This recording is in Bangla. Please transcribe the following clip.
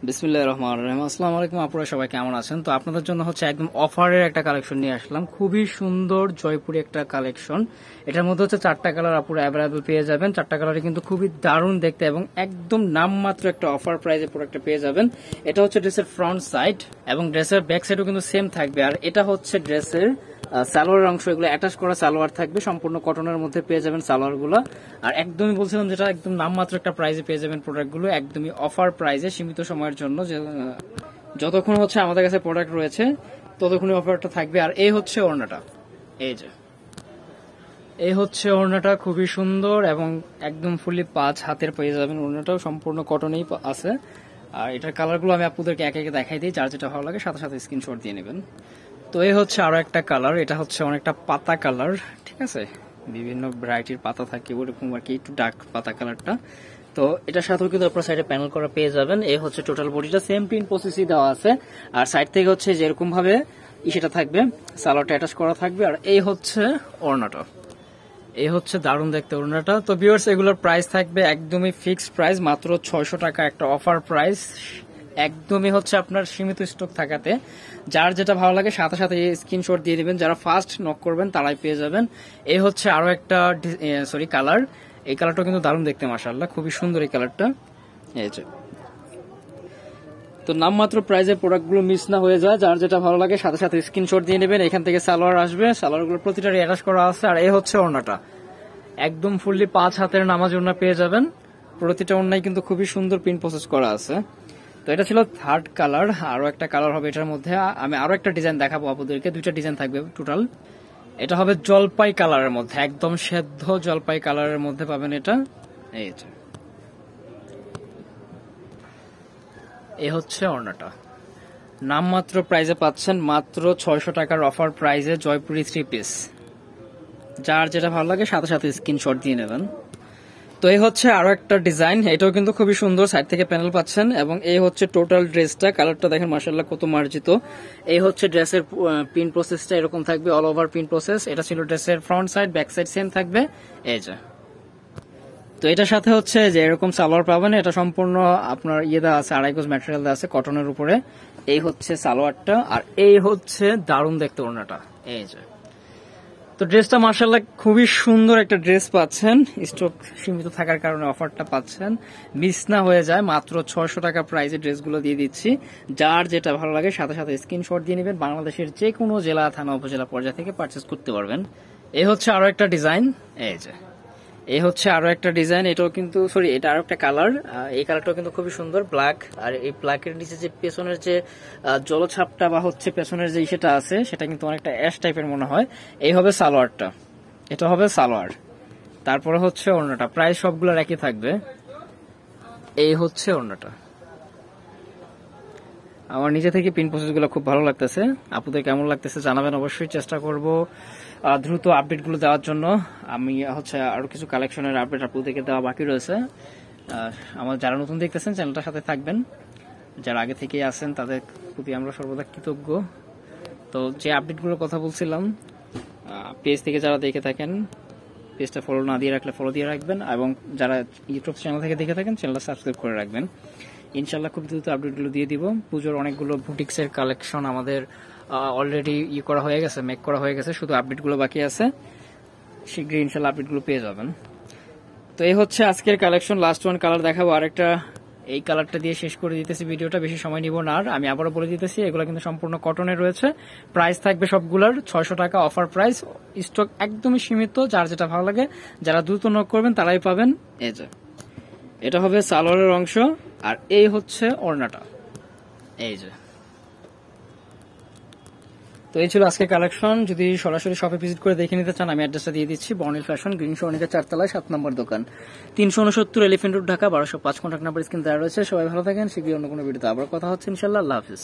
বিসমিল্লাহির রহমানির রহিম। আসসালামু আলাইকুম আপুরা, সবাই কেমন আছেন? তো আপনাদের জন্য হচ্ছে একদম অফারের একটা কালেকশন নিয়ে আসলাম। খুবই সুন্দর জয়পুরি একটা কালেকশন। এটার মধ্যে হচ্ছে 4টা কালার আপুরা অ্যাভেলেবল পেয়ে যাবেন। 4টা কালারই কিন্তু খুবই দারুণ দেখতে এবং একদম নামমাত্র একটা অফার প্রাইসে প্রোডাক্টটা পেয়ে যাবেন। এটা হচ্ছে ড্রেসের ফ্রন্ট সাইড এবং ড্রেসের ব্যাক সাইডও কিন্তু সেম থাকবে। আর এটা হচ্ছে ড্রেসের সালোয়ার অংশ, এগুলো অ্যাটাচ করা সালোয়ার থাকবে, সম্পূর্ণ কটনের মধ্যে পেয়ে যাবেন সালোয়ার গুলো। আর একদমই বলছিলাম যেটা একদম নামমাত্র একটা প্রাইসে পেয়ে যাবেন প্রোডাক্টগুলো, একদমই অফার প্রাইসে সীমিত সময়ের জন্য। যতক্ষণ হচ্ছে আমাদের কাছে প্রোডাক্ট রয়েছে ততক্ষণই অফারটা থাকবে। আর এই হচ্ছে ওড়নাটা, এই হচ্ছে ওড়নাটা, খুবই সুন্দর এবং একদম ফুলি 5 হাতের পেয়ে যাবেন। ওড়নাটাও সম্পূর্ণ কটনেই আছে। আর এটার কালারগুলো আমি আপনাদেরকে একে একে দেখাই দিই, যার যেটা ভালো লাগে সাথে সাথে স্ক্রিনশট দিয়ে নেবেন। তো এই হচ্ছে আরো একটা কালার, এটা হচ্ছে অনেকটা পাতা কালার, ঠিক আছে, বিভিন্ন ভ্যারাইটির পাতা থাকে ওরকম আর কি, একটু ডার্ক পাতা কালারটা। তো এটার সাথেও কিন্তু আপনার সাইডে প্যানেল করা পেয়ে যাবেন। এই হচ্ছে টোটাল বডিটা সেম প্রিন্ট প্রসেসই দেওয়া আছে। আর সাইড থেকে হচ্ছে যেরকম ভাবে সেটা থাকবে, সালোয়ারটা অ্যাটাচ করা থাকবে। আর এই হচ্ছে ওড়নাটা, এই হচ্ছে দারুণ দেখতে ওড়নাটা। তো ভিউয়ার্স, এগুলোর প্রাইস থাকবে একদমই ফিক্সড প্রাইস, মাত্র 600 টাকা একটা অফার প্রাইস। একদমই হচ্ছে আপনার সীমিত স্টক থাকাতে যার যেটা ভালো লাগে সাথে সাথে স্ক্রিনশট দিয়ে দিবেন। যারা ফার্স্ট নক করবেন তারাই পেয়ে যাবেন। এই হচ্ছে আরো একটা কালার, এই কালারটা কিন্তু দারুণ দেখতে, মাশাআল্লাহ খুবই সুন্দর এই কালারটা। এই যে, তো নামমাত্র প্রাইজের প্রোডাক্টগুলো মিস না হয়ে যায়, যার যেটা ভালো লাগে সাথে সাথে স্ক্রিনশট দিয়ে নেবেন। এখান থেকে সালোয়ার আসবে, সালোয়ারগুলো প্রতিটা অ্যাটাচ করা আছে। আর এই হচ্ছে ওড়নাটা, একদম ফুললি 5 হাতের নামাজ ওড়না পেয়ে যাবেন। প্রতিটা ওড়নায় কিন্তু খুবই সুন্দর প্রিন্ট প্রসেস করা আছে। তো এটা ছিল থার্ড কালার। আরো একটা কালার হবে এটার মধ্যে, আমি আরো একটা ডিজাইন দেখাবো আপনাদেরকে, 2টা ডিজাইন থাকবে টোটাল। এটা হবে জলপাই কালারের মধ্যে, একদম সেদ্ধ জলপাই কালারের মধ্যে পাবেন এটা। এই হচ্ছে ওড়নাটা, নামমাত্র প্রাইজে পাচ্ছেন, মাত্র 600 টাকার অফার প্রাইজে জয়পুরি 3 পিস। যার যেটা ভালো লাগে সাথে সাথে স্ক্রিনশট দিয়ে নেবেন। তো এই হচ্ছে আরো একটা ডিজাইন, এটাও কিন্তু খুবই সুন্দর, সাইড থেকে প্যানেল পাচ্ছেন। এবং এই হচ্ছে টোটাল ড্রেসটা, কালারটা দেখেন মাশাআল্লাহ কত মার্জিত। এই হচ্ছে ড্রেসের প্রিন্ট প্রসেসটা এরকম থাকবে, অল ওভার প্রিন্ট প্রসেস। এটা ছিল ড্রেসের front side, back side same থাকবে। এই যে, তো এটার সাথে হচ্ছে যে এরকম সালোয়ার পাবেন, এটা সম্পূর্ণ আপনার দেওয়া আছে, আড়াই গজ ম্যাটেরিয়াল দেওয়া আছে কটনের উপরে। এই হচ্ছে সালোয়ারটা, আর এই হচ্ছে দারুণ দেখতে ওড়নাটা। এই যে, তো ড্রেসটা মাশাআল্লাহ খুবই সুন্দর একটা ড্রেস পাচ্ছেন, স্টক সীমিত থাকার কারণে অফারটা পাচ্ছেন, মিস না হয়ে যায়। মাত্র 600 টাকা প্রাইসে ড্রেসগুলো দিয়ে দিচ্ছি। যার যেটা ভালো লাগে সাথে সাথে স্ক্রিনশট দিয়ে নেবেন। বাংলাদেশের যে কোনো জেলা, থানা, উপজেলা পর্যায় থেকে পারচেস করতে পারবেন। এই হচ্ছে আরো একটা ডিজাইন, এই যে, এই হচ্ছে আরো একটা ডিজাইন, এটাও কিন্তু এটা আরো একটা কালার। এই কালারটাও কিন্তু খুবই সুন্দর, ব্ল্যাক। আর এই ব্ল্যাকের নিচে যে পেছনের যে জলছাপটা বা হচ্ছে পেছনের যে সেটা আছে, সেটা কিন্তু অনেকটা অ্যাশ টাইপের মনে হয়। এই হবে সালোয়ারটা, এটা হবে সালোয়ার। তারপরে হচ্ছে ওড়নাটা, প্রায় সবগুলোর একই থাকবে। এই হচ্ছে ওড়নাটা। আমার নিজে থেকে প্রিন্ট প্রসেস গুলো খুব ভালো লাগতেছে, আপনাদের কেমন লাগতেছে জানাবেন। অবশ্যই চেষ্টা করব দ্রুত আপডেট গুলো দেওয়ার জন্য। আমি হচ্ছে আরো কিছু কালেকশনের আপডেট আপনাদেরকে দেওয়া বাকি রয়েছে। আমার যারা নতুন দেখতেছেন চ্যানেলটার সাথে থাকবেন, যারা আগে থেকেই আছেন তাদের প্রতি আমরা সর্বদা কৃতজ্ঞ। তো যে আপডেটগুলোর কথা বলছিলাম, পেজ থেকে যারা দেখে থাকেন পেজটা ফলো না দিয়ে রাখলে ফলো দিয়ে রাখবেন, এবং যারা ইউটিউব চ্যানেল থেকে দেখে থাকেন চ্যানেলটা সাবস্ক্রাইব করে রাখবেন। ইনশাল্লাহ খুব দ্রুত আপডেটগুলো দিয়ে দিব। পুজোর অনেকগুলো বুটিক্সের কালেকশন আমাদের অলরেডি করা হয়ে গেছে, মেক করা হয়ে গেছে, শুধু আপডেটগুলো বাকি আছে। শীঘ্রই ইনশাল্লাহ আপডেটগুলো পেয়ে যাবেন। তো এই হচ্ছে আজকের কালেকশন, লাস্ট ওয়ান কালার দেখাবো আরেকটা। এই কালারটা দিয়ে শেষ করে দিতেছি ভিডিওটা, বেশি সময় নিব না। আর আমি আবারও বলে দিতেছি, এগুলো কিন্তু সম্পূর্ণ কটনের রয়েছে। প্রাইস থাকবে সবগুলোর 600 টাকা অফার প্রাইস, স্টক একদমই সীমিত। যার যেটা ভালো লাগে, যারা দ্রুত নক করবেন তারাই পাবেন। এই যে, এটা হবে সালোয়ারের অংশ, আর এই হচ্ছে ওড়নাটা। এই যে, তো এই ছিল আজকে কালেকশন। যদি সরাসরি শপে ভিজিট করে দেখে নিতে চান, আমি অ্যাড্রেসটা দিয়ে দিচ্ছি। বর্ণিল ফ্যাশন, গ্রিন সরণিকা 4 তলায় 7 নম্বর দোকান, 369 elephant road, Dhaka 1205। Contact number screen দেওয়া রয়েছে। সবাই ভালো থাকেন, শীঘ্রই অন্য কোনো ভিডিওতে আবার কথা হচ্ছে ইনশাআল্লাহ। আল্লাহ হাফিজ।